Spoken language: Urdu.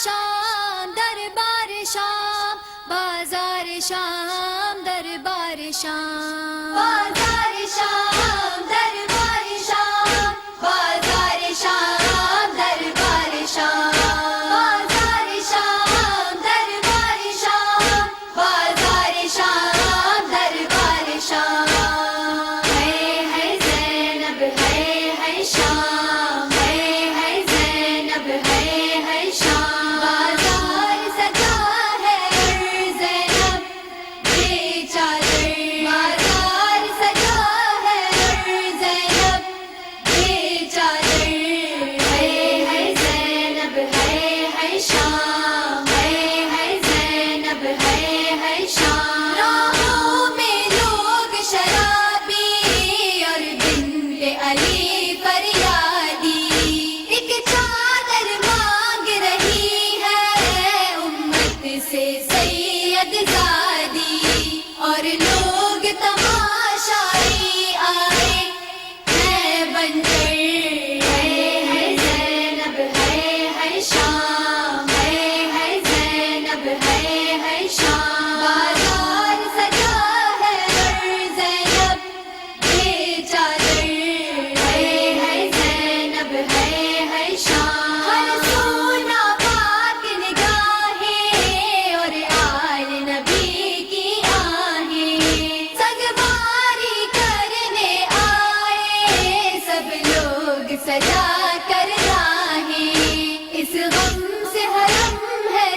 شام دربار شام، بازار شام دربار شام، بازار شام دربار شام، بازار شام دربار شام، بازار شام دربار شام، بازار شام دربار شام، ہے زینب ہے شام، ہے زینب ہے شام، بازار سجا ہے زینب بے چادر، بازار سجا ہے زینب بے چادر، ہے زینب ہے شام، ہے زینب ہے شام، راہوں میں لوگ شرابی اور بنت علی فریادی، ایک چادر مانگ رہی ہے امت سے سید زادی، اور لوگ تماشائی آئے ہیں بن کر، ہے زینب ہے شام، ہے زینب ہے شام، بازار سجا ہے زینب بے چادر، ہے زینب ہے شام، ہر سونا پاک نگاہیں اور آل نبی کی آہیں، سگواری کرنے آئے سب لوگ سجا کر راہیں، اس غم سے حرم ہے